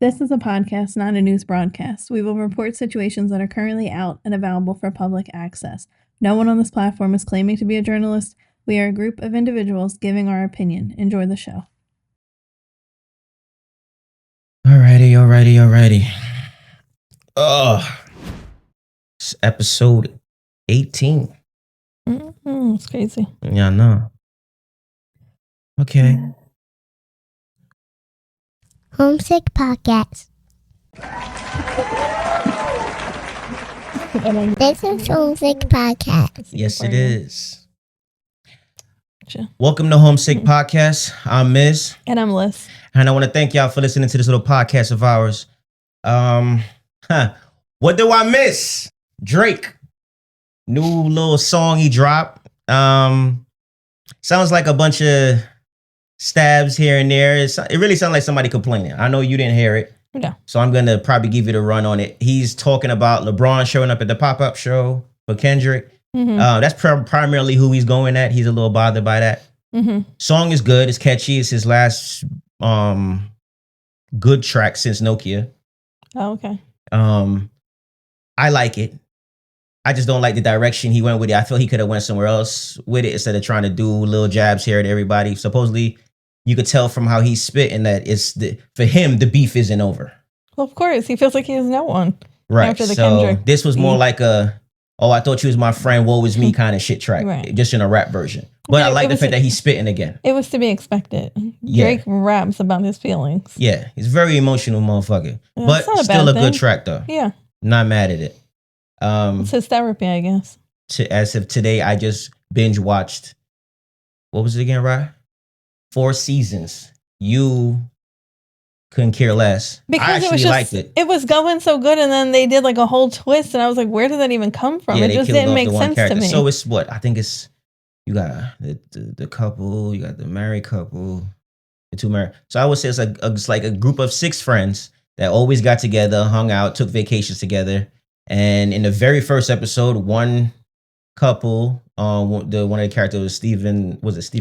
This is a podcast, not a news broadcast. We will report situations that are currently out and available for public access. No one on this platform is claiming to be a journalist. We are a group of individuals giving our opinion. Enjoy the show. Alrighty. It's episode 18. It's crazy. Yeah, I know. Okay. Homesick Podcast. This is Homesick Podcast. Yes, it is. Sure. Welcome to Homesick Podcast. I'm Miz. And I'm Liz. And I want to thank y'all for listening to this little podcast of ours. What do I miss? Drake. New little song he dropped. Sounds like a bunch of stabs here and there. It really sounds like somebody complaining. I know you didn't hear it. No. So I'm going to probably give you the run on it. He's talking about LeBron showing up at the pop-up show for Kendrick. Mm-hmm. That's primarily who he's going at. He's a little bothered by that. Mm-hmm. Song is good. It's catchy. It's his last good track since Nokia. Oh, okay. I like it. I just don't like the direction he went with it. I feel he could have went somewhere else with it instead of trying to do little jabs here at everybody. Supposedly, you could tell from how he's spitting that for him, the beef isn't over. Well, of course. He feels like he has no one. Right. After the so Kendrick this was more like I thought you was my friend, woe is me kind of shit track. Right. Just in a rap version. But I like the fact that he's spitting again. It was to be expected. Yeah. Drake raps about his feelings. Yeah. He's a very emotional motherfucker. Yeah, but still a good track though. Yeah. Not mad at it. It's his therapy, I guess. As of today, I just binge watched. What was it again, Ryan? 4 seasons. You couldn't care less. Because I actually liked it. It was going so good, and then they did like a whole twist, and I was like, where did that even come from? Yeah, it just didn't make sense to me. So it's what? I think it's, you got the couple, you got the married couple, the two married. So I would say it's like a group of 6 friends that always got together, hung out, took vacations together. And in the very first episode, one couple, one of the characters was Steve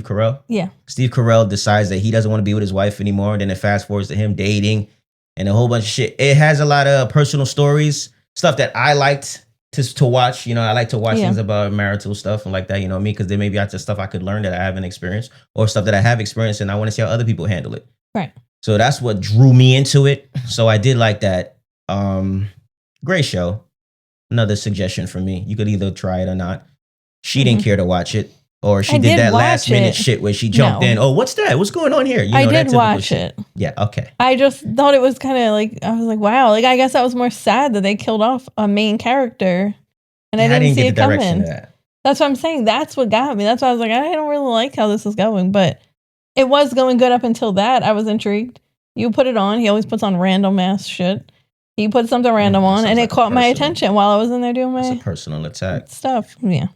Carell? Yeah. Steve Carell decides that he doesn't want to be with his wife anymore. Then it fast forwards to him dating and a whole bunch of shit. It has a lot of personal stories, stuff that I liked to watch. You know, I like to watch things about marital stuff and like that, you know what I mean? Because there may be lots of stuff I could learn that I haven't experienced or stuff that I have experienced and I want to see how other people handle it. Right. So that's what drew me into it. So I did like that. Great show. Another suggestion from me. You could either try it or not. She didn't care to watch it. Or she did that last minute shit where she jumped in. Oh, what's that? What's going on here? I did watch it. Yeah, okay. I just thought it was kind of like, I was like, wow. Like, I guess I was more sad that they killed off a main character. And I didn't see it coming. That's what I'm saying. That's what got me. That's why I was like, I don't really like how this is going. But it was going good up until that. I was intrigued. You put it on. He always puts on random ass shit. He put something random on, and it caught my attention while I was in there doing my personal attack stuff. Yeah.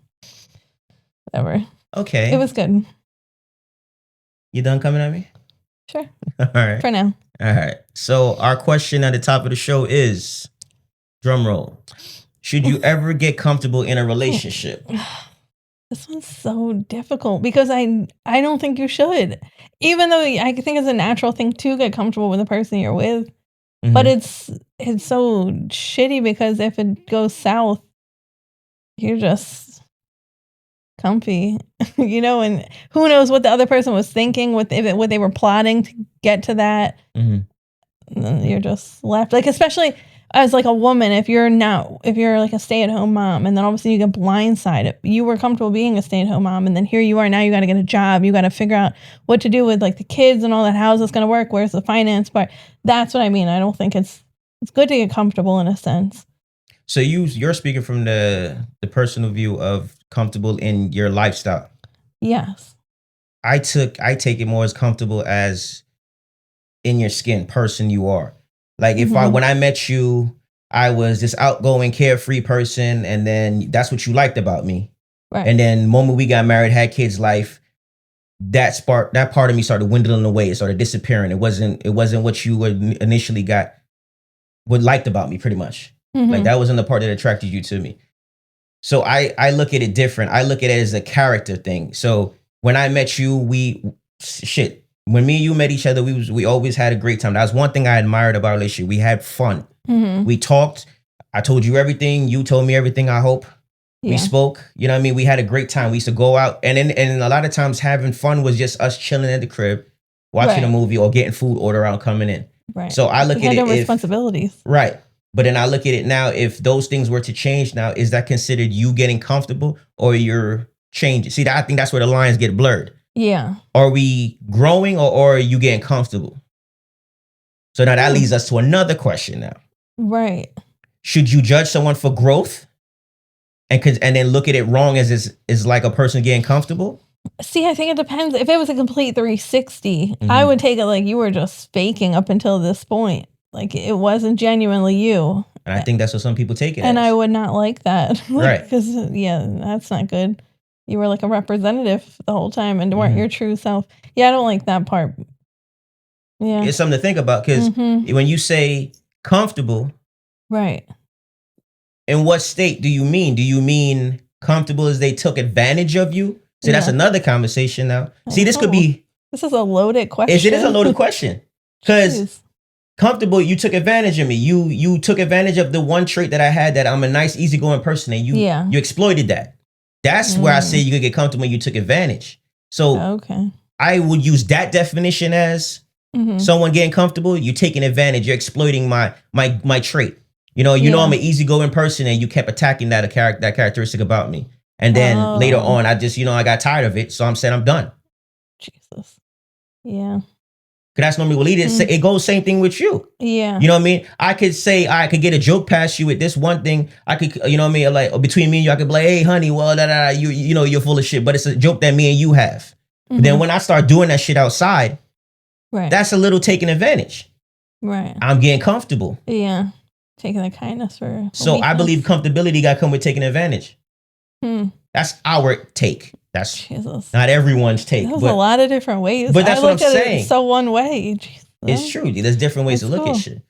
Whatever. Okay. It was good. You done coming at me? Sure. All right. For now. All right. So our question at the top of the show is, drum roll, should you ever get comfortable in a relationship? This one's so difficult because I don't think you should. Even though I think it's a natural thing to get comfortable with the person you're with. Mm-hmm. But it's so shitty because if it goes south, you're just comfy, you know, and who knows what the other person was thinking, what they were plotting to get to that. Mm-hmm. And then you're just left, like, especially as like a woman, if you're like a stay-at-home mom and then all of a sudden you get blindsided, you were comfortable being a stay-at-home mom and then here you are, now you got to get a job, you got to figure out what to do with like the kids and all that, how's this going to work, where's the finance part. That's what I mean. I don't think it's good to get comfortable in a sense. So you're speaking from the personal view of comfortable in your lifestyle. Yes. I take it more as comfortable as in your skin, person you are. Like if when I met you, I was this outgoing, carefree person, and then that's what you liked about me. Right. And then the moment we got married, had kids, life, that part of me started dwindling away. It started disappearing. It wasn't what you initially liked about me, pretty much. Mm-hmm. Like that wasn't the part that attracted you to me. So I look at it different. I look at it as a character thing. So when I met you, when me and you met each other, we always had a great time. That was one thing I admired about our relationship. We had fun. We talked. I told you everything. You told me everything, I hope. Yeah. We spoke. You know what I mean? We had a great time. We used to go out. And a lot of times having fun was just us chilling at the crib, watching a movie or getting food order out coming in. Right. So I look at it. No responsibilities. Right. But then I look at it now, if those things were to change now, is that considered you getting comfortable or you're changing? See, I think that's where the lines get blurred. Yeah. Are we growing or are you getting comfortable? So now that leads us to another question now. Right. Should you judge someone for growth and then look at it wrong as is like a person getting comfortable? See, I think it depends. If it was a complete 360, I would take it like you were just faking up until this point. Like it wasn't genuinely you. And I think that's what some people take it and as. I would not like that. Right. Because, that's not good. You were like a representative the whole time and weren't your true self. Yeah, I don't like that part. Yeah. It's something to think about because when you say comfortable. Right. In what state do you mean? Do you mean comfortable as they took advantage of you? See, that's another conversation now. See, this could be. This is a loaded question. It is a loaded question. Because comfortable, you took advantage of me. You took advantage of the one trait that I had, that I'm a nice, easygoing person, and you exploited that. That's where I say you could get comfortable when you took advantage. So I would use that definition as someone getting comfortable. You're taking advantage. You're exploiting my trait. You know I'm an easygoing person, and you kept attacking that characteristic about me. And then later on, I just I got tired of it, so I'm saying I'm done. Jesus. Yeah. Because that's normally what it is. It goes same thing with you. Yeah. You know what I mean? I could say, I could get a joke past you with this one thing. I could, you know what I mean? Like between me and you, I could be like, hey, honey, well, you're full of shit. But it's a joke that me and you have. But then when I start doing that shit outside, that's a little taking advantage. Right. I'm getting comfortable. Yeah. Taking the kindness for. So I believe comfortability got to come with taking advantage. That's our take. That's not everyone's take. There's a lot of different ways. But that's what I'm saying. So one way. Jesus. It's true. There's different ways to look at shit.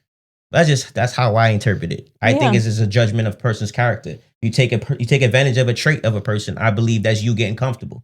That's how I interpret it. I think it's a judgment of a person's character. You take advantage of a trait of a person. I believe that's you getting comfortable.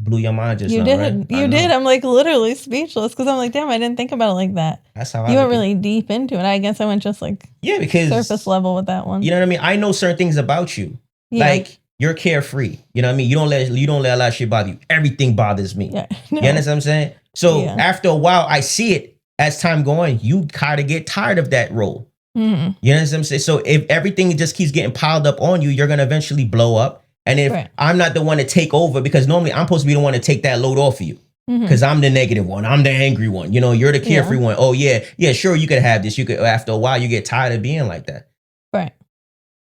Blew your mind just now, right? You did. I'm like literally speechless because I'm like, damn, I didn't think about it like that. That's how you went really deep into it. I guess I went just like because surface level with that one. You know what I mean? I know certain things about you. Yeah. Like you're carefree. You know what I mean? You don't let a lot of shit bother you. Everything bothers me. Yeah. No. You understand what I'm saying? So after a while, I see it as time going. You kind of get tired of that role. You know what I'm saying? So if everything just keeps getting piled up on you, you're gonna eventually blow up. And if I'm not the one to take over, because normally I'm supposed to be the one to take that load off of you. Because I'm the negative one. I'm the angry one. You're the carefree one. Oh, yeah, sure, you could have this. You could, after a while, you get tired of being like that. Right.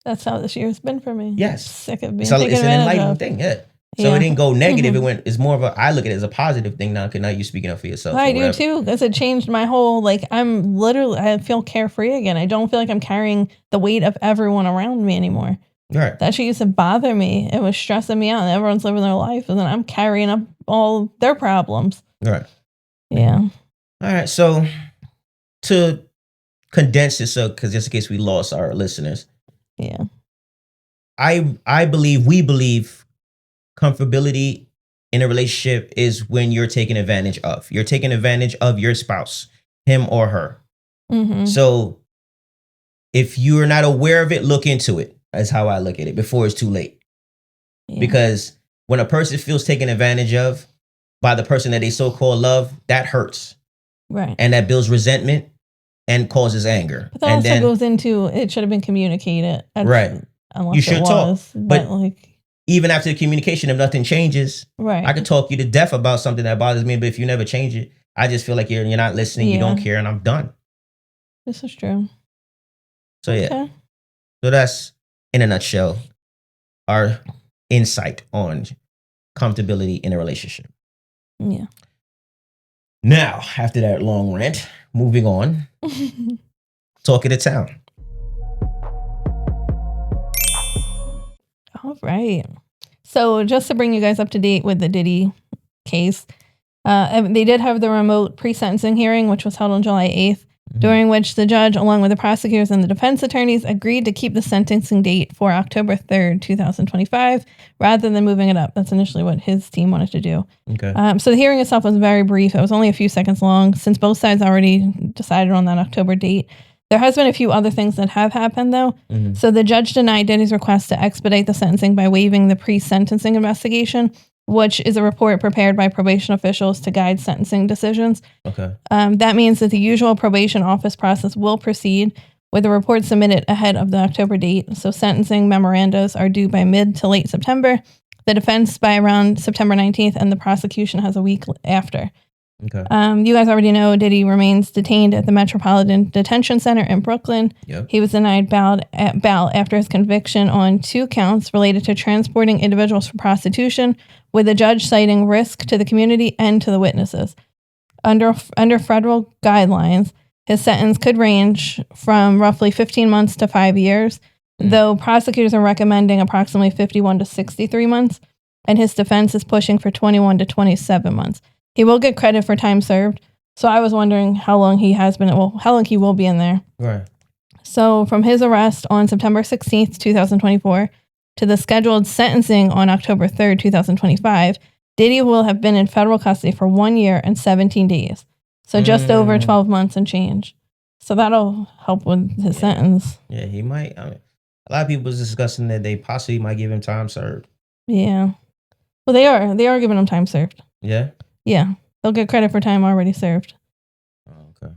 That's how this year has been for me. Yes. Sick of being it's an enlightening thing, So it didn't go negative. It's more of I look at it as a positive thing now, because now you're speaking up for yourself. I do too, because it changed my whole, I feel carefree again. I don't feel like I'm carrying the weight of everyone around me anymore. Right. That shit used to bother me. It was stressing me out. And everyone's living their life, and then I'm carrying up all their problems. Right. Yeah. All right. So to condense this up, because just in case we lost our listeners. Yeah. we believe comfortability in a relationship is when you're taking advantage of. You're taking advantage of your spouse, him or her. So if you're not aware of it, look into it. That's how I look at it before it's too late. Yeah. Because when a person feels taken advantage of by the person that they so-called love, that hurts. Right. And that builds resentment and causes anger. But that also goes into it should have been communicated. Right. Unless you should talk. But even after the communication, if nothing changes, I could talk you to death about something that bothers me, but if you never change it, I just feel like you're not listening, you don't care, and I'm done. This is true. So yeah. So that's, in a nutshell, our insight on comfortability in a relationship. Yeah. Now, after that long rant, moving on. Talk of the town. All right. So just to bring you guys up to date with the Diddy case, they did have the remote pre-sentencing hearing, which was held on July 8th. during which the judge, along with the prosecutors and the defense attorneys, agreed to keep the sentencing date for October 3rd, 2025, rather than moving it up. That's initially what his team wanted to do. Okay. So the hearing itself was very brief. It was only a few seconds long, since both sides already decided on that October date. There has been a few other things that have happened, though. So the judge denied Diddy's request to expedite the sentencing by waiving the pre-sentencing investigation, which is a report prepared by probation officials to guide sentencing decisions. Okay. That means that the usual probation office process will proceed with the report submitted ahead of the October date. So sentencing memorandas are due by mid to late September, the defense by around September 19th, and the prosecution has a week after. Okay. You guys already know Diddy remains detained at the Metropolitan Detention Center in Brooklyn. Yep. He was denied bail after his conviction on 2 counts related to transporting individuals for prostitution, with the judge citing risk to the community and to the witnesses. Under federal guidelines, his sentence could range from roughly 15 months to 5 years, though prosecutors are recommending approximately 51 to 63 months, and his defense is pushing for 21 to 27 months. He will get credit for time served, so I was wondering how long he will be in there. Right. So from his arrest on September 16th, 2024, to the scheduled sentencing on October 3rd, 2025, Diddy will have been in federal custody for 1 year and 17 days. So just over 12 months and change. So that'll help with his sentence. Yeah, he might. I mean, a lot of people was discussing that they possibly might give him time served. Yeah. Well, they are giving him time served. Yeah? Yeah. They'll get credit for time already served. Oh, okay.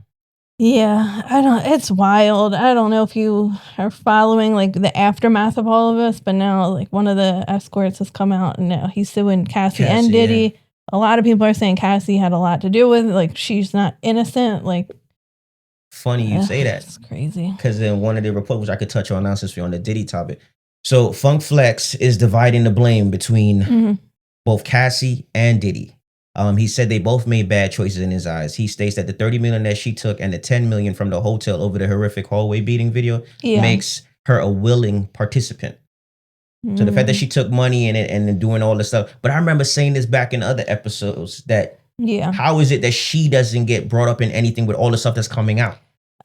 Yeah, it's wild. I don't know if you are following like the aftermath of all of this, but now like one of the escorts has come out and now he's suing Cassie and Diddy. Yeah. A lot of people are saying Cassie had a lot to do with it. Like she's not innocent. Like, funny you say that. It's crazy. Because in one of the reports, which I could touch on now since we're on the Diddy topic. So Funk Flex is dividing the blame between both Cassie and Diddy. He said they both made bad choices in his eyes. He states that the $30 million that she took and the $10 million from the hotel over the horrific hallway beating video makes her a willing participant. So the fact that she took money and doing all this stuff. But I remember saying this back in other episodes that how is it that she doesn't get brought up in anything with all the stuff that's coming out?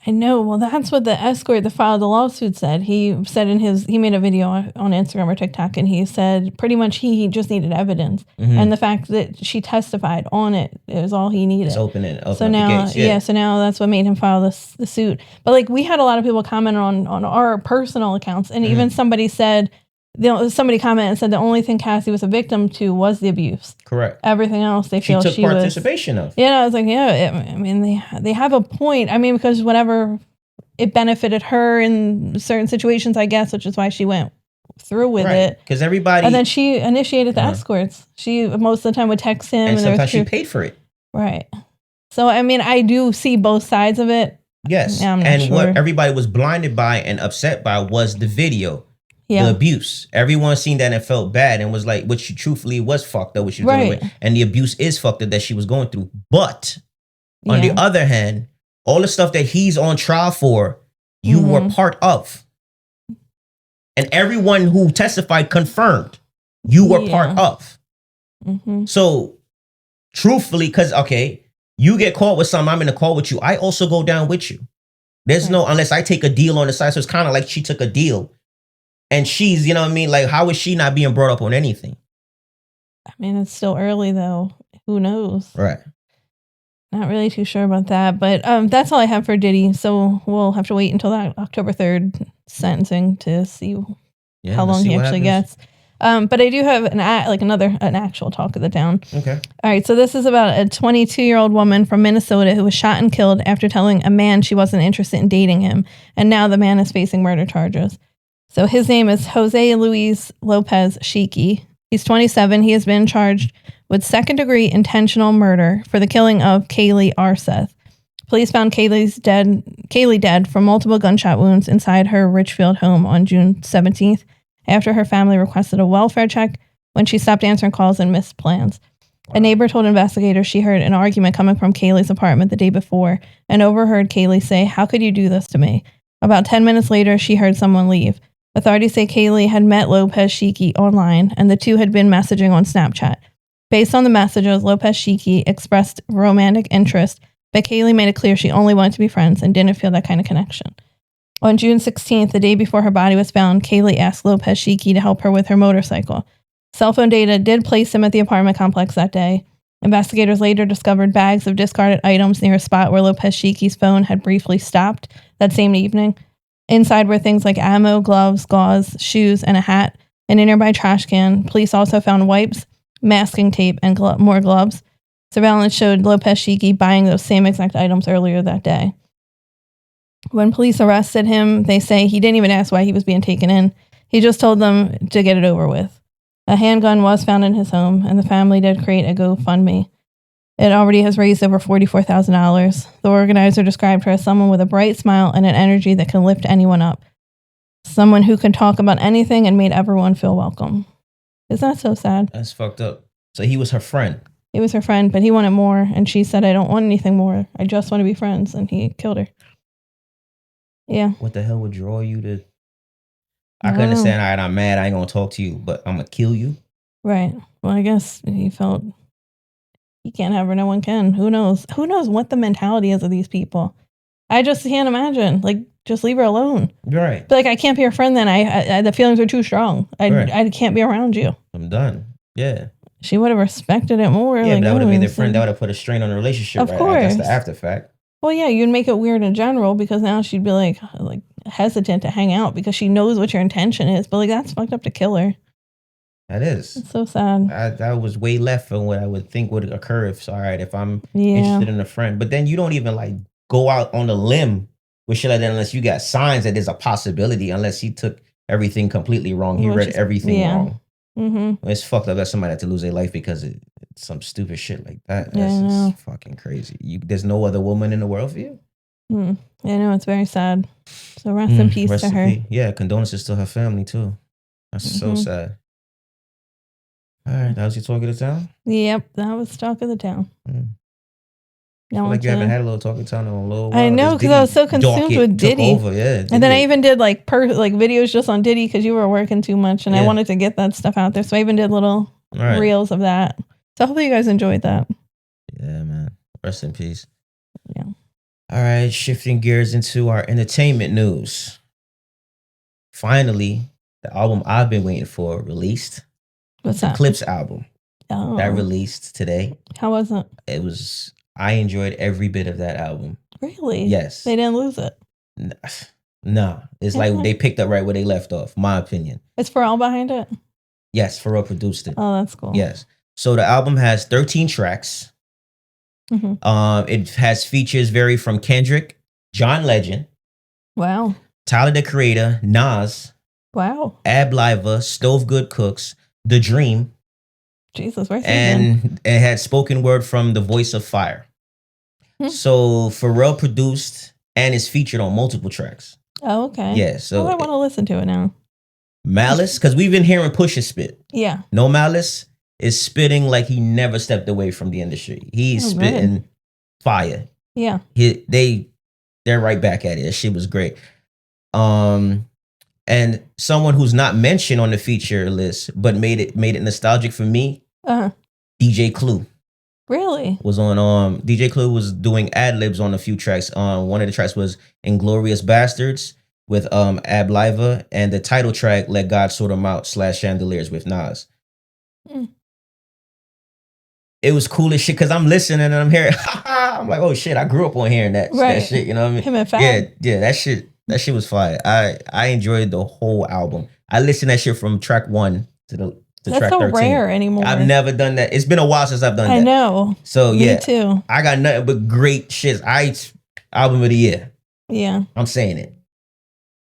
I know. Well, that's what the escort that filed the lawsuit said. He said he made a video on Instagram or TikTok, and he said pretty much he just needed evidence. And the fact that she testified on it is all he needed. It's opening up so now, the gates, so now that's what made him file the suit. But like we had a lot of people comment on our personal accounts, and even somebody said, somebody commented and said the only thing Cassie was a victim to was the abuse. Correct. Everything else they feel she took participation of. Yeah, I was like, I mean, they have a point. I mean, because whatever it benefited her in certain situations, I guess, which is why she went through with it. Because everybody, and then she initiated the escorts. She most of the time would text him, and sometimes she paid for it. Right. So I mean, I do see both sides of it. Yes, I'm not and sure. what everybody was blinded by and upset by was the video. Yeah. The abuse. Everyone seen that and felt bad and was like, what she truthfully was fucked up, what she was dealing with. And the abuse is fucked up that she was going through. But on the other hand, all the stuff that he's on trial for, you were part of. And everyone who testified confirmed you were part of. So truthfully, because, you get caught with something, I'm in a call with you. I also go down with you. There's no, unless I take a deal on the side. So it's kind of like she took a deal. And she's, you know what I mean? Like, how is she not being brought up on anything? I mean, it's still early, though. Who knows? Right. Not really too sure about that. But that's all I have for Diddy. So we'll have to wait until that October 3rd sentencing to see how long he actually gets. But I do have an actual talk of the town. Okay. All right. So this is about a 22-year-old woman from Minnesota who was shot and killed after telling a man she wasn't interested in dating him. And now the man is facing murder charges. So his name is Jose Luis Lopez Shiki. He's 27. He has been charged with second-degree intentional murder for the killing of Kaylee Arseth. Police found Kaylee dead from multiple gunshot wounds inside her Richfield home on June 17th after her family requested a welfare check when she stopped answering calls and missed plans. A neighbor told investigators she heard an argument coming from Kaylee's apartment the day before and overheard Kaylee say, "How could you do this to me?" About 10 minutes later, she heard someone leave. Authorities say Kaylee had met Lopez Shiki online, and the two had been messaging on Snapchat. Based on the messages, Lopez Shiki expressed romantic interest but Kaylee made it clear she only wanted to be friends and didn't feel that kind of connection. On June 16th, the day before her body was found, Kaylee asked Lopez Shiki to help her with her motorcycle. Cell phone data did place him at the apartment complex that day. Investigators later discovered bags of discarded items near a spot where Lopez Shiki's phone had briefly stopped that same evening. Inside were things like ammo, gloves, gauze, shoes, and a hat. In a nearby trash can, police also found wipes, masking tape, and more gloves. Surveillance showed Lopez Shiki buying those same exact items earlier that day. When police arrested him, they say he didn't even ask why he was being taken in. He just told them to get it over with. A handgun was found in his home, and the family did create a GoFundMe. It already has raised over $44,000. The organizer described her as someone with a bright smile and an energy that can lift anyone up. Someone who could talk about anything and made everyone feel welcome. Isn't that so sad? That's fucked up. So he was her friend. He was her friend, but he wanted more, and she said, I don't want anything more. I just want to be friends, and he killed her. Yeah. What the hell would draw you to... I can understand, all right, I'm mad, I ain't gonna talk to you, but I'm gonna kill you? Right. Well, I guess he felt he can't have her, no one can. Who knows? Who knows what the mentality is of these people? I just can't imagine. Like, just leave her alone. Right. But like, I can't be your friend then. I the feelings are too strong. I can't be around you. I'm done. Yeah. She would have respected it more. Yeah, like, that would have been their friend. That would have put a strain on the relationship. Of course. That's the after fact. Well, yeah, you'd make it weird in general because now she'd be like hesitant to hang out because she knows what your intention is. But like, that's fucked up to kill her. That is. It's so sad. That was way left from what I would think would occur if I'm interested in a friend. But then you don't even like go out on a limb with shit like that unless you got signs that there's a possibility, unless he took everything completely wrong. He read everything wrong. Mm-hmm. It's fucked up that somebody had to lose their life because it's some stupid shit like that. That's just fucking crazy. There's no other woman in the world for you? Yeah, I know, it's very sad. So rest in peace to her. Yeah, condolences to her family too. That's so sad. All right, that was your talk of the town? Yep, that was talk of the town. I feel like you haven't had a little talk of the town in a little while. I know, because I was so consumed with Diddy. Diddy. And then I even did like videos just on Diddy because you were working too much and I wanted to get that stuff out there. So I even did little reels of that. So hopefully you guys enjoyed that. Yeah, man. Rest in peace. Yeah. All right, shifting gears into our entertainment news. Finally, the album I've been waiting for released. What's that? Clips album. Oh. That released today. How was it? I enjoyed every bit of that album. Really? Yes. They didn't lose it? No. It's like they picked up right where they left off, my opinion. Is Pharrell behind it? Yes, Pharrell produced it. Oh, that's cool. Yes. So the album has 13 tracks. Mm-hmm. It has features vary from Kendrick, John Legend. Wow. Tyler, the Creator, Nas. Wow. Ab Liva, Stove Good Cooks, The Dream. Jesus, where's and it had spoken word from the Voice of Fire. So Pharrell produced and is featured on multiple tracks. Oh, okay. Yeah, so I want to listen to it now. Malice, because we've been hearing Pusha spit. Yeah. No Malice is spitting like he never stepped away from the industry. He's spitting fire. Yeah. They're right back at it. That shit was great. And someone who's not mentioned on the feature list, but made it nostalgic for me. DJ Clue. Really? Was on DJ Clue was doing ad libs on a few tracks. One of the tracks was Inglorious Bastards with Ab Liva, and the title track Let God Sort 'Em Out /Chandeliers with Nas. It was cool as shit because I'm listening and I'm hearing I'm like, oh shit, I grew up on hearing that shit, you know what I mean? Him and Fab. Yeah, that shit was fire. I enjoyed the whole album. I listened to that shit from track 1 to track 13. That's so rare anymore. I've never done that. It's been a while since I've done that. I know. So yeah. Me too. I got nothing but great shit. Album of the year. Yeah. I'm saying it.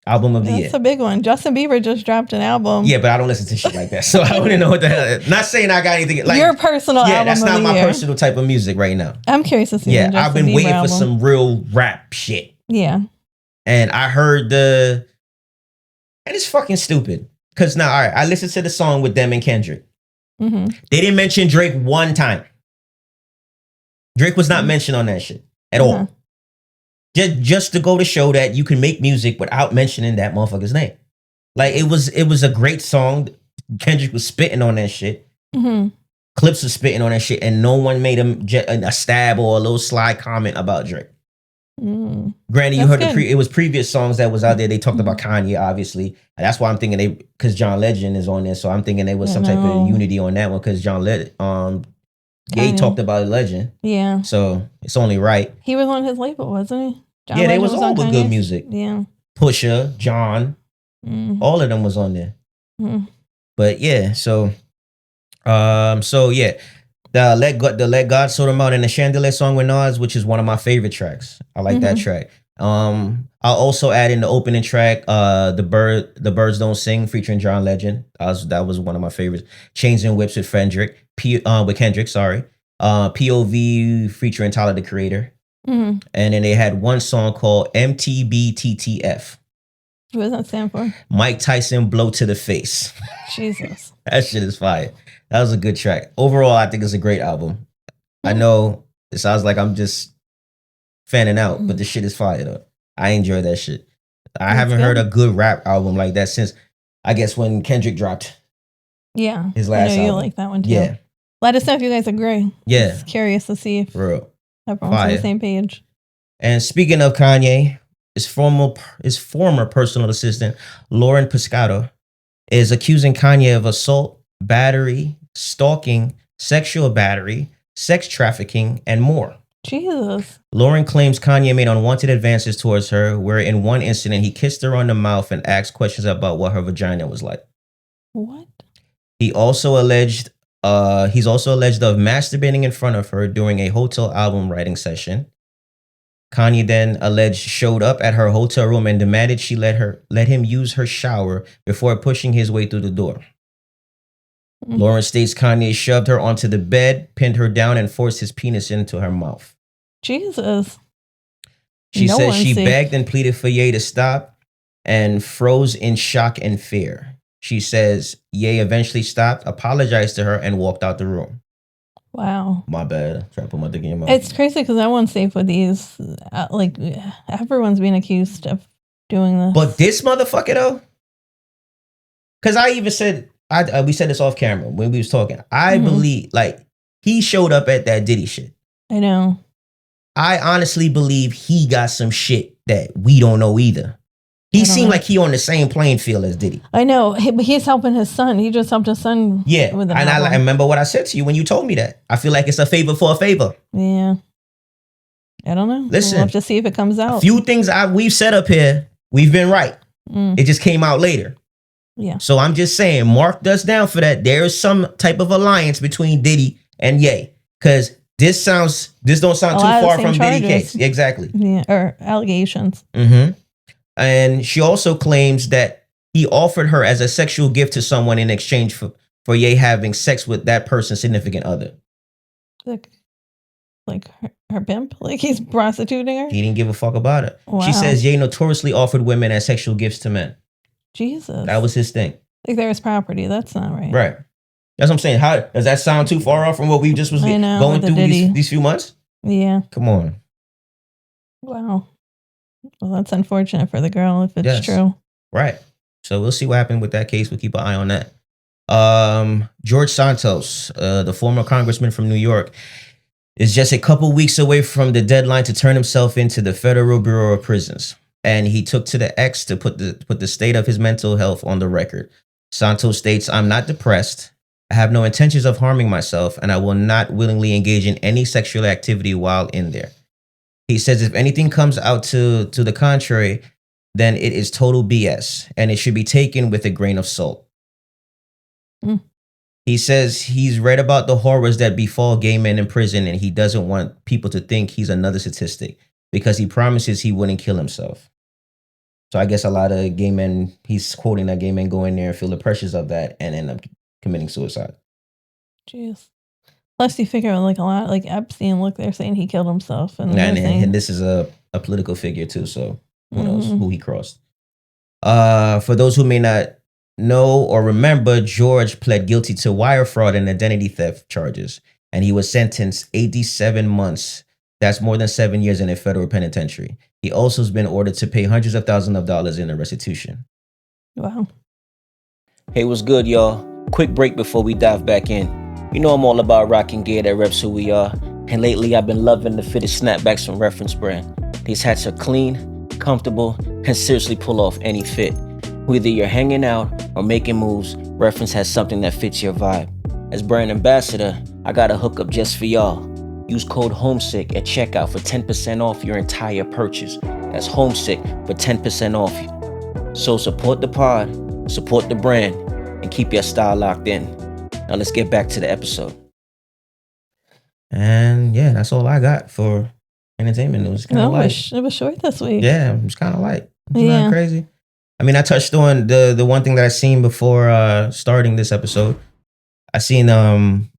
Album of the year. That's a big one. Justin Bieber just dropped an album. Yeah, but I don't listen to shit like that. So I wouldn't know what the hell. Not saying I got anything like your personal album. Yeah, that's not my year. personal type of music right now. I'm curious to see. Yeah, I've been waiting for some real rap shit. Yeah. And I heard and it's fucking stupid. Cause now, all right, I listened to the song with them and Kendrick. Mm-hmm. They didn't mention Drake one time. Drake was not mentioned on that shit at all. Just to go to show that you can make music without mentioning that motherfucker's name. Like it was a great song. Kendrick was spitting on that shit. Mm-hmm. clips of spitting on that shit, and no one made him a stab or a little sly comment about Drake. Granted, you heard it was previous songs that was out there. They talked about Kanye, obviously, and that's why I'm thinking because John Legend is on there, so I'm thinking there was some type of unity on that one because Ye talked about Legend. Yeah. So it's only right. He was on his label, wasn't he? John they was all with good music. Yeah. Pusha, John, all of them was on there. But yeah, so yeah. The Let God Sort 'Em Out and the Chandelier song with Nas, which is one of my favorite tracks. I like that track. I'll also add in the opening track, The Birds Don't Sing featuring John Legend. That was one of my favorites. Chains and Whips with Kendrick, sorry. POV featuring Tyler the Creator. And then they had one song called MTBTTF. What does that stand for? Mike Tyson Blow to the Face. Jesus. That shit is fire. That was a good track. Overall, I think it's a great album. I know it sounds like I'm just fanning out, but the shit is fire though. I enjoy that shit. I haven't heard a good rap album like that since, I guess, when Kendrick dropped. Yeah. His last album. You like that one too. Yeah. Let us know if you guys agree. Yeah. Just curious to see if everyone's on the same page. And speaking of Kanye, his former personal assistant, Lauren Pescato, is accusing Kanye of assault, battery, stalking, sexual battery, sex trafficking, and more. Jesus. Lauren claims Kanye made unwanted advances towards her, where in one incident he kissed her on the mouth and asked questions about what her vagina was like. What? He's also alleged of masturbating in front of her during a hotel album writing session. Kanye then alleged showed up at her hotel room and demanded she let him use her shower before pushing his way through the door. Lauren states Kanye shoved her onto the bed, pinned her down, and forced his penis into her mouth. Jesus. She says she begged and pleaded for Ye to stop and froze in shock and fear. She says Ye eventually stopped, apologized to her, and walked out the room. Wow. My bad. Try to put my dick in your mouth. It's crazy because I want to say for these, everyone's being accused of doing this. But this motherfucker though, because I even said, we said this off camera when we was talking. I believe he showed up at that Diddy shit. I know. I honestly believe he got some shit that we don't know either. He seemed like he on the same playing field as Diddy. I know. He's helping his son. He just helped his son. Yeah. With and I remember what I said to you when you told me that. I feel like it's a favor for a favor. Yeah. I don't know. Listen. We'll have to see if it comes out. A few things we've said up here, we've been right. It just came out later. Yeah. So I'm just saying, mark us down for that. There is some type of alliance between Diddy and Ye. Because this don't sound too far from Diddy case. Exactly. Yeah. Or allegations. And she also claims that he offered her as a sexual gift to someone in exchange for Ye having sex with that person's significant other. Like her pimp? Like he's prostituting her? He didn't give a fuck about it. Wow. She says Ye notoriously offered women as sexual gifts to men. Jesus. That was his thing. Like there was property. That's not right. Right. That's what I'm saying. How does that sound too far off from what we just was going through these few months? Yeah. Come on. Wow. Well, that's unfortunate for the girl if it's true. Right. So we'll see what happened with that case. We'll keep an eye on that. George Santos, the former congressman from New York, is just a couple weeks away from the deadline to turn himself into the Federal Bureau of Prisons. And he took to the X to put the state of his mental health on the record. Santos states, "I'm not depressed. I have no intentions of harming myself, and I will not willingly engage in any sexual activity while in there." He says if anything comes out to the contrary, then it is total BS, and it should be taken with a grain of salt. He says he's read about the horrors that befall gay men in prison, and he doesn't want people to think he's another statistic because he promises he wouldn't kill himself. So I guess a lot of gay men, he's quoting that gay men go in there and feel the pressures of that and end up committing suicide. Jeez. Plus, you figure like a lot, like Epstein, look, they're saying he killed himself. And this is a political figure too, so who knows who he crossed. For those who may not know or remember, George pled guilty to wire fraud and identity theft charges, and he was sentenced 87 months. That's more than 7 years in a federal penitentiary. He also has been ordered to pay hundreds of thousands of dollars in a restitution. Wow. Hey, what's good, y'all? Quick break before we dive back in. You know I'm all about rocking gear that reps who we are, and lately I've been loving the fitted snapbacks from Reference Brand. These hats are clean, comfortable, and seriously pull off any fit. Whether you're hanging out or making moves, Reference has something that fits your vibe. As brand ambassador, I got a hookup just for y'all. Use code HOMESICK at checkout for 10% off your entire purchase. That's HOMESICK for 10% off. So support the pod, support the brand, and keep your style locked in. Now let's get back to the episode. And yeah, that's all I got for entertainment news. It was short this week. Yeah, it was kind of light. It's not crazy. I mean, I touched on the one thing that I seen before starting this episode. I seen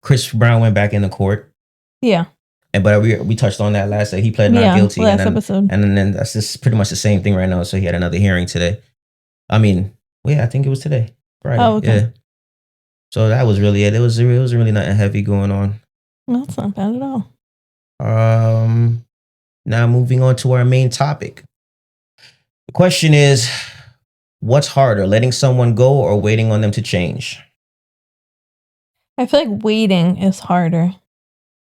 Chris Brown went back into court. Yeah. But we touched on that last day. He pled not guilty. Last episode. And then that's just pretty much the same thing right now. So he had another hearing today. I mean, I think it was today. Friday. Oh, okay. Yeah. So that was really it. It was really nothing heavy going on. No, that's not bad at all. Now moving on to our main topic. The question is, what's harder, letting someone go or waiting on them to change? I feel like waiting is harder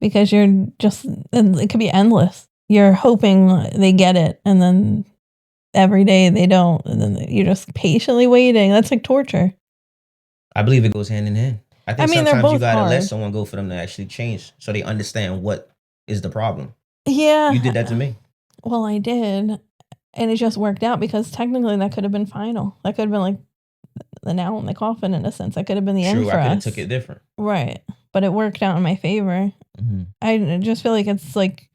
because it could be endless. You're hoping they get it, and then every day they don't, and then you're just patiently waiting. That's like torture. I believe it goes hand in hand. I think they're sometimes both you gotta hard. let someone go for them to actually change so they understand what is the problem. Yeah. You did that to me. Well, I did. And it just worked out because technically that could have been final. That could have been like the nail in the coffin in a sense. That could have been the end for us. True, I could have took it different. Right. But it worked out in my favor. Mm-hmm. I just feel like it's like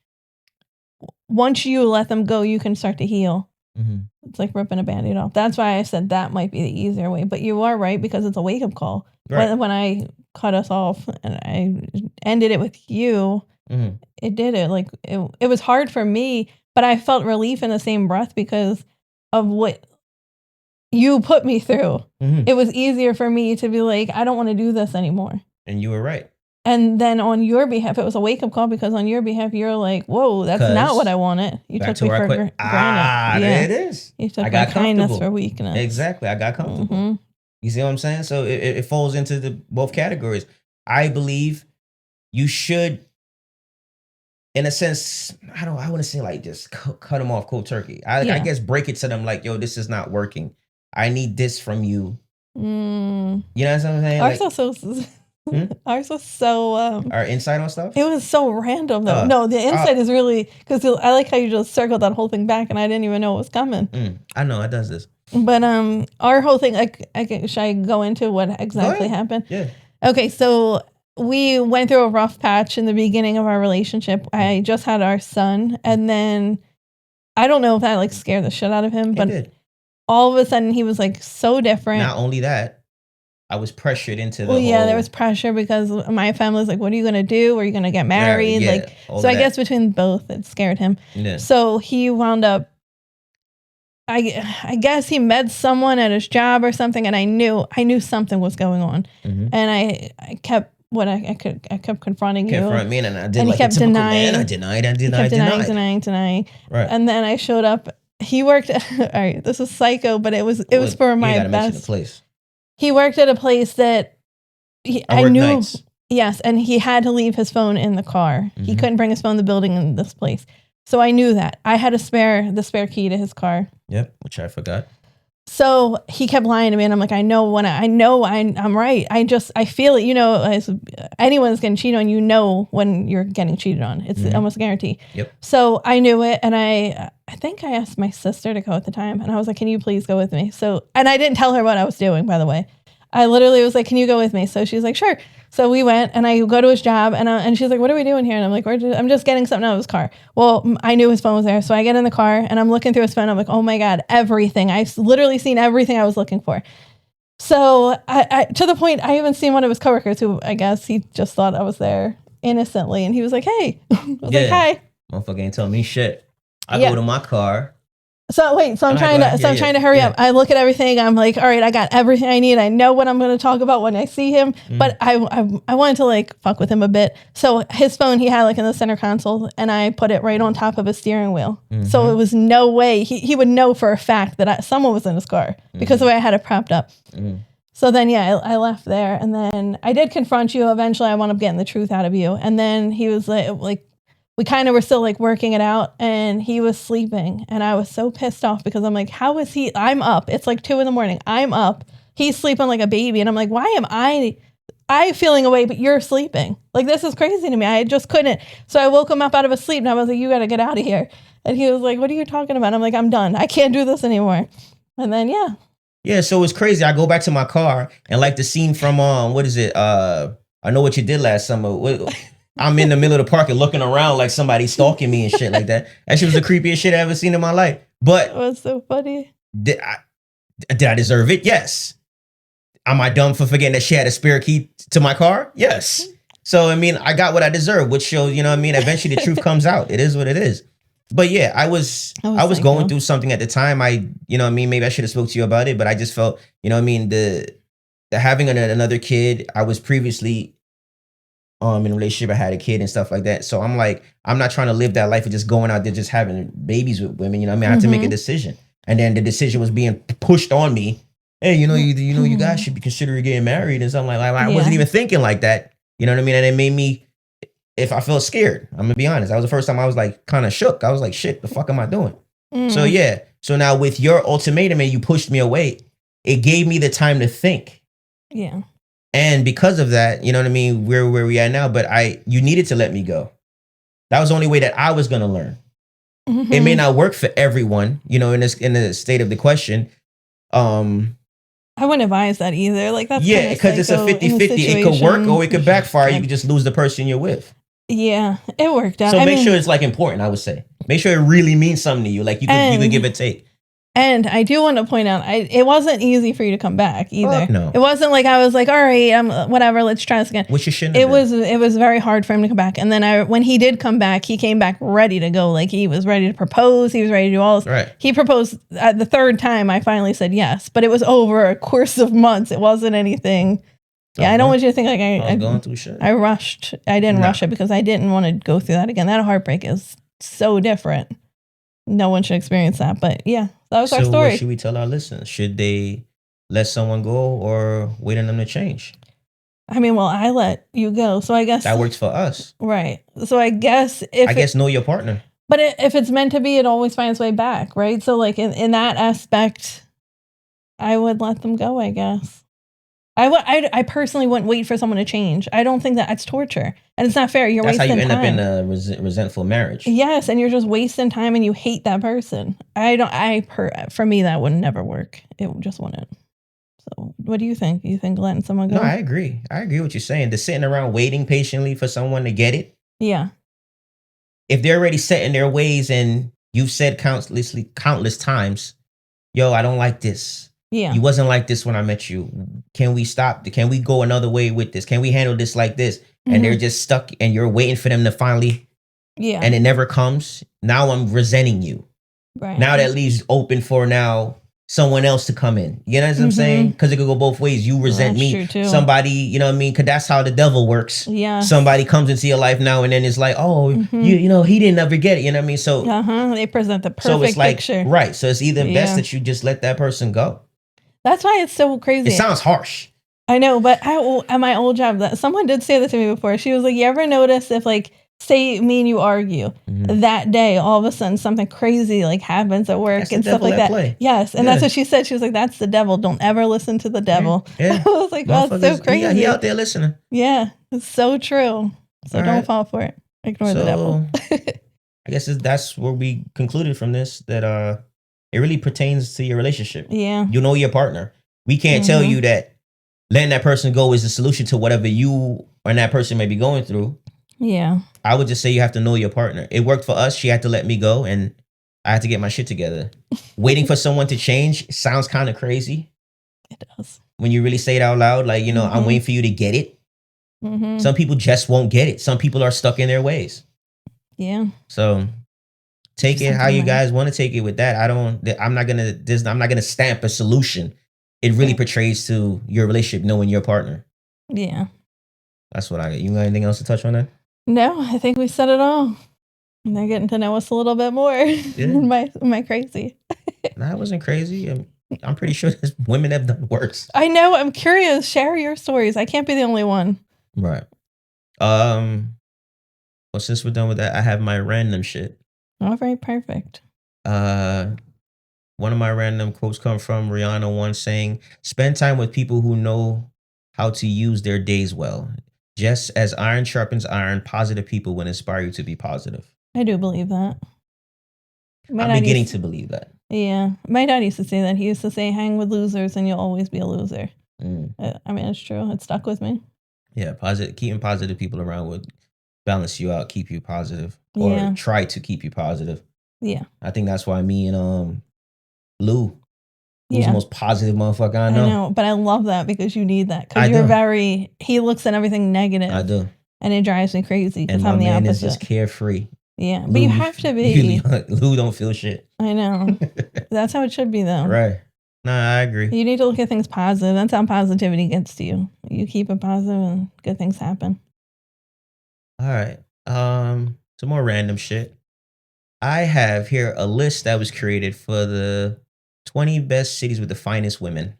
once you let them go, you can start to heal. Mm-hmm. It's like ripping a Band-Aid off. That's why I said that might be the easier way. But you are right because it's a wake-up call. Right. When I cut us off and I ended it with you, it did it. Like it was hard for me, but I felt relief in the same breath because of what you put me through. Mm-hmm. It was easier for me to be like, I don't want to do this anymore. And you were right. And then on your behalf, it was a wake-up call because on your behalf, you're like, whoa, that's not what I wanted. You took me for granted. There it is. You took my kindness for weakness. Exactly. I got comfortable. Mm-hmm. You see what I'm saying? So it falls into both categories. I believe you should, in a sense, I want to say like just cut them off cold turkey. I guess break it to them like, yo, this is not working. I need this from you. You know what I'm saying? Ours was so our insight on stuff. It was so random though. No, the insight is really because I like how you just circled that whole thing back, and I didn't even know it was coming. I know it does this, but our whole thing. Should I go into what exactly happened? Yeah. Okay, so we went through a rough patch in the beginning of our relationship. I just had our son, and then I don't know if that like scared the shit out of him, but all of a sudden he was like so different. Not only that. I was pressured into the there was pressure because my family was like, what are you going to do? Are you going to get married? I guess between both, it scared him. Yeah. So he wound up, I guess he met someone at his job or something, and I knew something was going on. Mm-hmm. And I kept I kept confronting you. Confront me, and I did and like he kept denying. I denied. Denying. Right. And then I showed up. He worked, all right, this is psycho, but it was for my best. Mention the place. He worked at a place that I knew. Nights. Yes, and he had to leave his phone in the car. Mm-hmm. He couldn't bring his phone in the building in this place. So I knew that. I had the spare key to his car. Yep, which I forgot. So he kept lying to me, and I'm like, I'm right. I feel it. You know, as anyone's getting cheated on, you know when you're getting cheated on. It's almost a guarantee. Yep. So I knew it, and I think I asked my sister to go at the time, and I was like, can you please go with me? So, and I didn't tell her what I was doing, by the way. I literally was like, can you go with me? So she's like, sure. So we went, and I go to his job, and she's like, what are we doing here? And I'm like, I'm just getting something out of his car. Well, I knew his phone was there. So I get in the car, and I'm looking through his phone. I'm like, oh my God, everything. I've literally seen everything I was looking for. So I to the point, I even seen one of his coworkers who I guess he just thought I was there innocently. And he was like, hey. I was like, hi. Motherfucker ain't telling me shit. I go to my car. So I'm trying to hurry up. I look at everything. I'm like, all right, I got everything I need. I know what I'm going to talk about when I see him. But I wanted to like fuck with him a bit. So his phone he had like in the center console, and I put it right on top of his steering wheel. Mm-hmm. So it was no way he would know for a fact that someone was in his car because the way I had it propped up. Mm-hmm. So then, yeah, I left there, and then I did confront you. Eventually, I wound up getting the truth out of you. And then he was like we kind of were still like working it out, and he was sleeping, and I was so pissed off because I'm like, how is he? I'm up. It's like 2 a.m. I'm up. He's sleeping like a baby, and I'm like, why am I feeling away, but you're sleeping? Like, this is crazy to me. I just couldn't. So I woke him up out of his sleep, and I was like, you got to get out of here. And he was like, what are you talking about? I'm like, I'm done. I can't do this anymore. And then, yeah. Yeah, so it's crazy. I go back to my car and like the scene from what is it? I Know What You Did Last Summer. I'm in the middle of the park and looking around like somebody stalking me and shit like that. That shit was the creepiest shit I ever seen in my life. But it was so funny. Did I deserve it? Yes. Am I dumb for forgetting that she had a spare key to my car? Yes. So I mean, I got what I deserve, which shows, you know what I mean? Eventually the truth comes out. It is what it is. But yeah, I was going through something at the time. You know what I mean? Maybe I should have spoke to you about it, but I just felt, you know what I mean? The having another kid, I was previously in a relationship. I had a kid and stuff like that. So I'm like, I'm not trying to live that life of just going out there, just having babies with women. You know what I mean? I had to make a decision. And then the decision was being pushed on me. Hey, you guys should be considering getting married and something like that. I wasn't even thinking like that. You know what I mean? And it made me, if I felt scared, I'm gonna be honest. That was the first time I was like kind of shook. I was like, shit, the fuck am I doing? So yeah. So now with your ultimatum and you pushed me away, it gave me the time to think. Yeah. And because of that, you know what I mean, where we are now, but you needed to let me go. That was the only way that I was gonna learn. It may not work for everyone, you know, in the state of the question. I wouldn't advise that either. Like, that's because it's a 50-50. It could work or it could backfire. You could just lose the person you're with. Yeah, it worked out. So make sure it's like important, I would say. Make sure it really means something to you. Like you could give it take. And I do want to point out, it wasn't easy for you to come back either. Fuck no. It wasn't like I was like, all right, whatever, let's try this again. Which you shouldn't have been. It was very hard for him to come back. And then when he did come back, he came back ready to go. Like, he was ready to propose. He was ready to do all this. Right. He proposed at the third time. I finally said yes, but it was over a course of months. It wasn't anything. Yeah, I don't want you to think like I going through shit. I rushed. I didn't rush it because I didn't want to go through that again. That heartbreak is so different. No one should experience that. But yeah, that was our story. What should we tell our listeners? Should they let someone go or wait on them to change? I mean, well, I let you go, so I guess that works for us, right? So I guess know your partner. But if it's meant to be, it always finds its way back, right? So like in that aspect, I would let them go, I guess. I personally wouldn't wait for someone to change. I don't think that's torture, and it's not fair. You're wasting time. That's how you end up in a resentful marriage. Yes, and you're just wasting time, and you hate that person. For me, that would never work. It just wouldn't. So, what do you think? You think letting someone go? No, I agree. I agree with what you're saying. The sitting around waiting patiently for someone to get it. Yeah. If they're already set in their ways, and you've said countless times, "Yo, I don't like this." Yeah. You wasn't like this when I met you. Can we stop? Can we go another way with this? Can we handle this like this? And they're just stuck and you're waiting for them to finally. Yeah. And it never comes. Now I'm resenting you. Right. Now that leaves open for someone else to come in. You know what I'm saying? Because it could go both ways. You resent me. True too. Somebody, you know what I mean? Because that's how the devil works. Yeah. Somebody comes into your life now and then it's like, oh, you know, he didn't ever get it. You know what I mean? So they present the perfect picture. Right. So it's either best that you just let that person go. That's why it's so crazy. It sounds harsh. I know, but at my old job, someone did say that to me before. She was like, you ever notice if, like, say me and you argue that day, all of a sudden something crazy like happens at work and stuff like that. Play. Yes. And that's what she said. She was like, that's the devil. Don't ever listen to the devil. Yeah. I was like, well, that's so crazy. He out there listening. Yeah. It's so true. So don't fall for it. Ignore the devil. I guess that's where we concluded from this, that it really pertains to your relationship. Yeah. You know your partner. We can't tell you that letting that person go is the solution to whatever you and that person may be going through. Yeah. I would just say you have to know your partner. It worked for us. She had to let me go and I had to get my shit together. Waiting for someone to change sounds kind of crazy. It does. When you really say it out loud, like, you know, I'm waiting for you to get it. Some people just won't get it. Some people are stuck in their ways. Yeah. So take it how you guys want to take it with that. I'm not gonna stamp a solution. It really portrays to your relationship, knowing your partner. Yeah. That's what I got. You got anything else to touch on that? No, I think we said it all. And they're getting to know us a little bit more. Yeah. Am I crazy? Nah, I wasn't crazy. I'm pretty sure women have done worse. I know. I'm curious. Share your stories. I can't be the only one. Right. Well, since we're done with that, I have my random shit. All right, perfect. One of my random quotes come from Rihanna once saying, "Spend time with people who know how to use their days well. Just as iron sharpens iron, positive people will inspire you to be positive." I do believe that. I'm beginning to believe that. Yeah. My dad used to say that. He used to say, hang with losers and you'll always be a loser. I mean, it's true. It stuck with me. Yeah, keeping positive people around would balance you out, keep you positive, or try to keep you positive. Yeah. I think that's why me and Lou's the most positive motherfucker I know. I know, but I love that because you need that. Because he looks at everything negative. I do. And it drives me crazy because I'm the opposite. And my man is just carefree. Yeah, but you have to be. Lou don't feel shit. I know. That's how it should be, though. Right. No, I agree. You need to look at things positive. That's how positivity gets to you. You keep it positive and good things happen. All right. Some more random shit. I have here a list that was created for the 20 best cities with the finest women.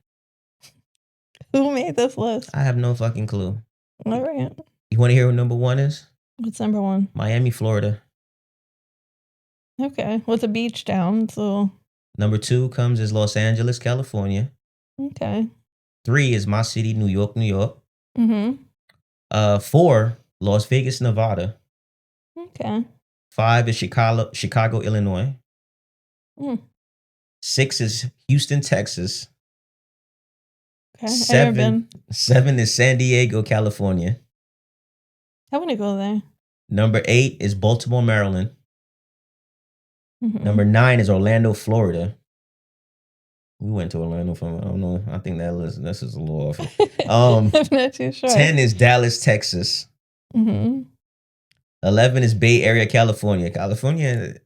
Who made this list? I have no fucking clue. All right. You want to hear what number 1 is? What's number 1? Miami, Florida. Okay. Well, it's a beach town, so. Number 2 comes as Los Angeles, California. Okay. 3 is my city, New York, New York. Mm-hmm. 4, Las Vegas, Nevada. Okay. 5 is Chicago, Illinois. 6 is Houston, Texas. Okay. 7 is San Diego, California. I want to go there. Number 8 is Baltimore, Maryland. Number 9 is Orlando, Florida. We went to Orlando from, I don't know. I think this is a little off. I'm not too sure. 10 is Dallas, Texas. 11 is Bay Area, California. California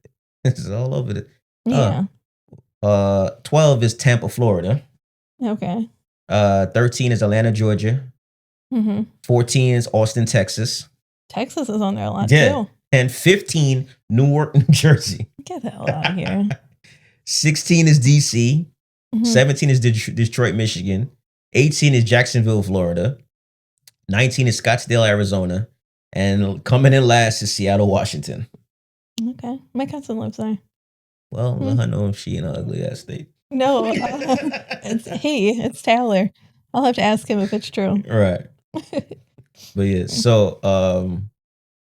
is all over the. Yeah. 12 is Tampa, Florida. Okay. 13 is Atlanta, Georgia. 14 is Austin, Texas. Texas is on there a lot too. And 15, Newark, New Jersey. Get the hell out of here. 16 is DC. 17 is Detroit, Michigan. 18 is Jacksonville, Florida. 19 is Scottsdale, Arizona. And coming in last is Seattle, Washington. Okay. My cousin lives there. Well, let her know if she in an ugly ass state. No, it's Taylor. I'll have to ask him if it's true. Right. But yeah, so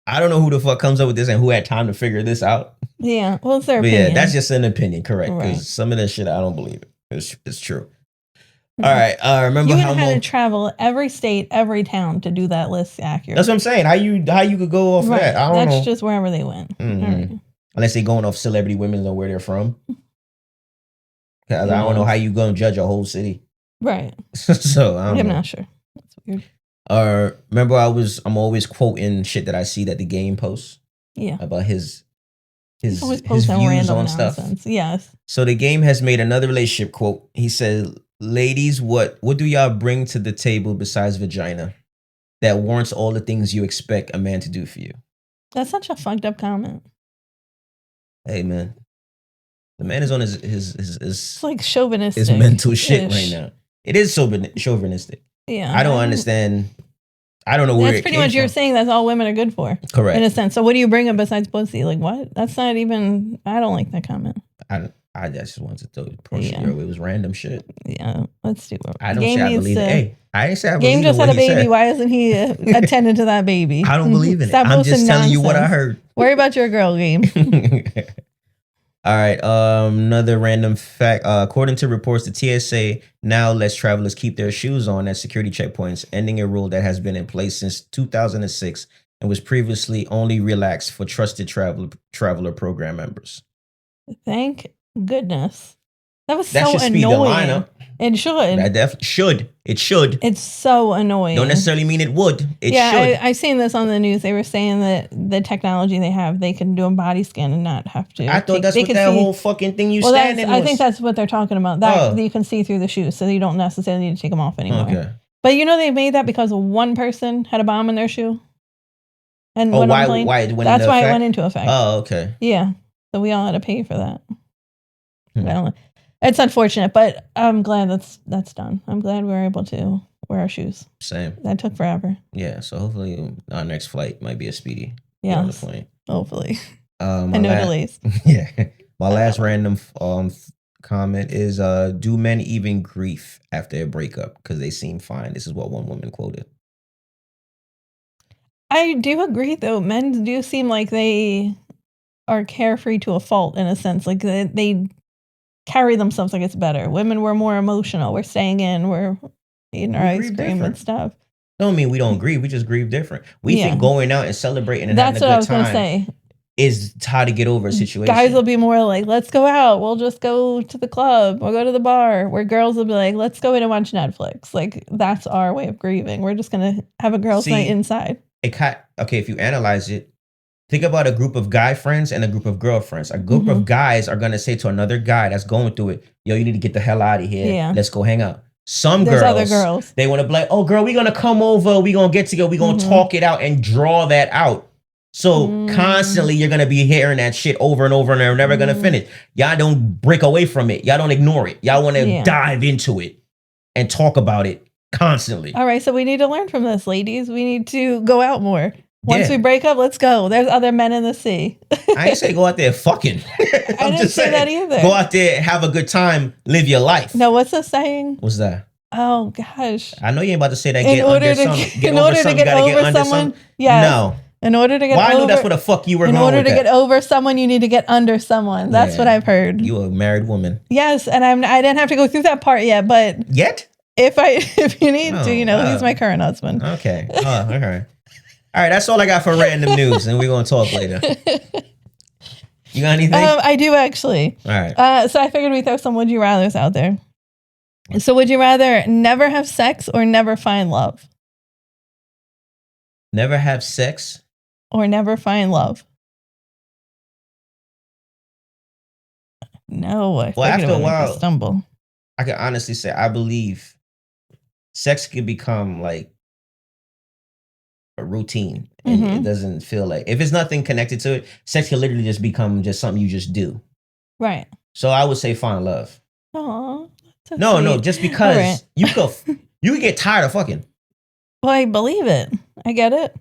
I don't know who the fuck comes up with this and who had time to figure this out. Yeah, well, it's their but opinion. Yeah, that's just an opinion, correct? Because some of that shit, I don't believe it. It's true. All right. Remember you had to travel every state, every town to do that list accurate. That's what I'm saying. How you could go off of that? I don't know. That's just wherever they went. Right. Unless they going off celebrity women and where they're from. Because I don't know how you gonna judge a whole city. Right. So I'm not sure. That's weird. Remember I'm always quoting shit that I see that the game posts. Yeah. About his views on stuff. Nonsense. Yes. So the game has made another relationship quote. He said, "Ladies, what do y'all bring to the table besides vagina that warrants all the things you expect a man to do for you?" That's such a fucked up comment. Hey man, the man is on his it's like chauvinistic. His mental shit right now. It is so chauvinistic. Yeah. I don't understand. I don't know where that's pretty much you're saying that's all women are good for. Correct. In a sense. So what do you bring up besides pussy? Like what? That's not even. I don't like that comment. I just wanted to throw it. It was random shit. Yeah, let's do it. I don't say I believe it. Hey, I ain't say I believe it. Game just had a baby. Why isn't he attending to that baby? I don't believe in it. I'm just telling you what I heard. Worry about your girl, Game. All right. Another random fact. According to reports, the TSA now lets travelers keep their shoes on at security checkpoints, ending a rule that has been in place since 2006 and was previously only relaxed for trusted traveler program members. Thank goodness. That was so annoying. Speed the lineup. It should. That definitely should. It should. It's so annoying. Don't necessarily mean it would. It should. I seen this on the news. They were saying that the technology they have, they can do a body scan and not have to. I thought that's what that whole fucking thing you stand in was. I think that's what they're talking about. That you can see through the shoes, so you don't necessarily need to take them off anymore. Okay. But they made that because one person had a bomb in their shoe. And why it went that's why it went into effect. Oh, okay. Yeah. So we all had to pay for that. I don't know. It's unfortunate, but I'm glad that's done. I'm glad we were able to wear our shoes. Same. That took forever. Yeah. So hopefully our next flight might be a speedy. Yeah. On the plane. Hopefully. And no delays. Yeah. My last random comment is do men even grief after a breakup because they seem fine? This is what one woman quoted. I do agree, though. Men do seem like they are carefree to a fault in a sense. Like they carry themselves like it's better. Women were more emotional. We're staying in. We're eating our ice cream and stuff. Don't mean we don't grieve. We just grieve different. We think going out and celebrating and having a good time. That's what I was going to say. Is how to get over a situation. Guys will be more like, let's go out. We'll just go to the club. We'll go to the bar. Where girls will be like, let's go in and watch Netflix. Like, that's our way of grieving. We're just going to have a girls' night inside. Okay, if you analyze it, think about a group of guy friends and a group of girlfriends. A group of guys are going to say to another guy that's going through it, yo, you need to get the hell out of here. Yeah. Let's go hang out. There's other girls, they want to be like, oh, girl, we're going to come over. We're going to get together. We're going to talk it out and draw that out. So constantly you're going to be hearing that shit over and over and they're never going to finish. Y'all don't break away from it. Y'all don't ignore it. Y'all want to dive into it and talk about it constantly. All right. So we need to learn from this, ladies. We need to go out more. Once we break up, let's go. There's other men in the sea. I ain't say go out there fucking. I didn't say that either. Go out there, have a good time, live your life. No, what's the saying? What's that? Oh, gosh. I know you ain't about to say that. In order to get over someone? Yes. No. In order to get I knew that's what the fuck you were going with. In order to get over someone, you need to get under someone. That's what I've heard. You a married woman. Yes, and I didn't have to go through that part yet, but... Yet? If you need to, he's my current husband. Okay. Oh, okay. All right, that's all I got for random news, and we're going to talk later. You got anything? I do, actually. All right. So I figured we'd throw some would you rathers out there. So would you rather never have sex or never find love? Never have sex? Or never find love? No. Well, after a while, stumble. I can honestly say I believe sex can become like a routine. And it doesn't feel like, if it's nothing connected to it, sex can literally just become just something you just do. Right. So I would say find love. Aww. No, just because you can get tired of fucking. Well, I believe it. I get it.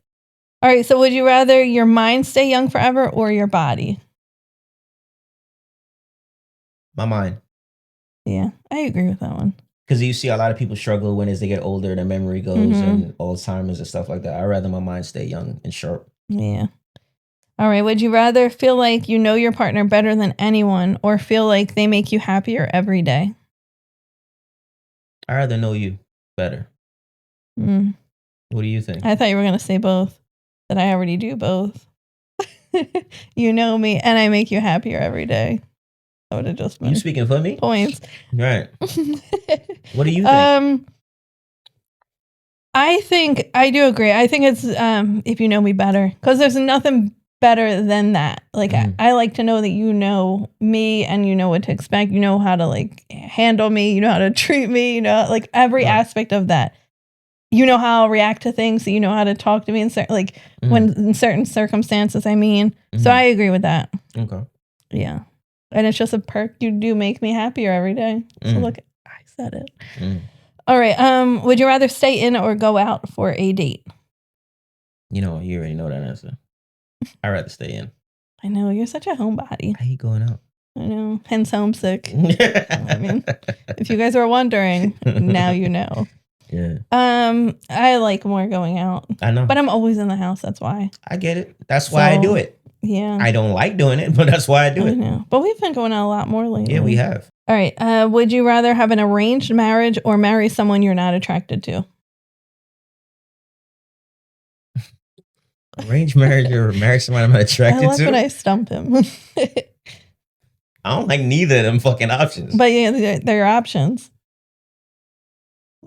All right, so would you rather your mind stay young forever or your body? My mind. Yeah, I agree with that one. Because you see a lot of people struggle when as they get older, their memory goes and Alzheimer's and stuff like that. I'd rather my mind stay young and sharp. Yeah. All right, would you rather feel like you know your partner better than anyone or feel like they make you happier every day? I'd rather know you better. What do you think? I thought you were going to say both. That I already do both. You know me and I make you happier every day. I would have just been. You speaking for me? Points. Right. What do you think? I think I do agree. I think it's if you know me better, because there's nothing better than that. Like I like to know that you know me and you know what to expect. You know how to like handle me. You know how to treat me. You know, like every aspect of that. You know how I'll react to things. So you know how to talk to me in certain when in certain circumstances. I mean, so I agree with that. Okay. Yeah, and it's just a perk. You do make me happier every day. So look, I said it. All right. Would you rather stay in or go out for a date? You know, you already know that answer. I'd rather stay in. I know you're such a homebody. I hate going out. I know. Hence homesick. I mean, if you guys are wondering, now you know. Yeah. I like more going out. I know. But I'm always in the house, that's why. I get it. That's why I do it. Yeah. I don't like doing it, but that's why I do it. Know. But we've been going out a lot more lately. Yeah, we have. All right. Would you rather have an arranged marriage or marry someone you're not attracted to? Arranged marriage or marry someone I'm not attracted to? I love when I stump him. I don't like neither of them fucking options. But yeah, they're options.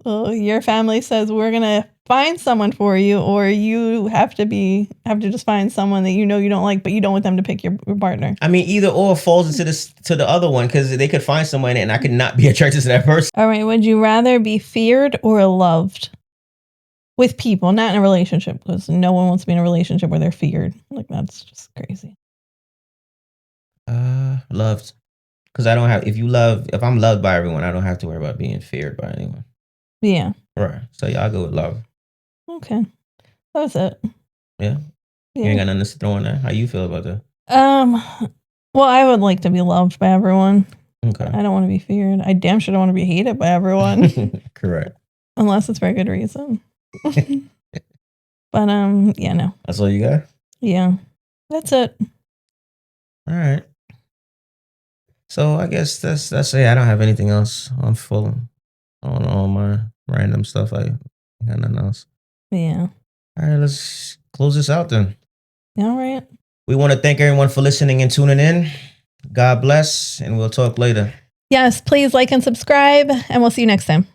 Well, your family says we're gonna find someone for you, or you have to just find someone that you know you don't like, but you don't want them to pick your partner. I mean, either or falls into to the other one, because they could find someone and I could not be attracted to that person. All right, would you rather be feared or loved with people, not in a relationship? Because no one wants to be in a relationship where they're feared. Like that's just crazy. Loved. Because I don't have, if I'm loved by everyone, I don't have to worry about being feared by anyone. Yeah. Right. So y'all go with love. Okay. That was it. Yeah. You ain't got nothing to throw in there. How you feel about that? Well, I would like to be loved by everyone. Okay. I don't want to be feared. I damn sure don't want to be hated by everyone. Correct. Unless it's for a good reason. But yeah, no. That's all you got? Yeah. That's it. All right. So I guess that's it. I don't have anything else. I'm full on all my random stuff. I got nothing else. Yeah. All right, let's close this out then. All right. We want to thank everyone for listening and tuning in. God bless, and we'll talk later. Yes, please like and subscribe, and we'll see you next time.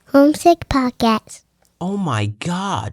Homesick Podcast. Oh my God.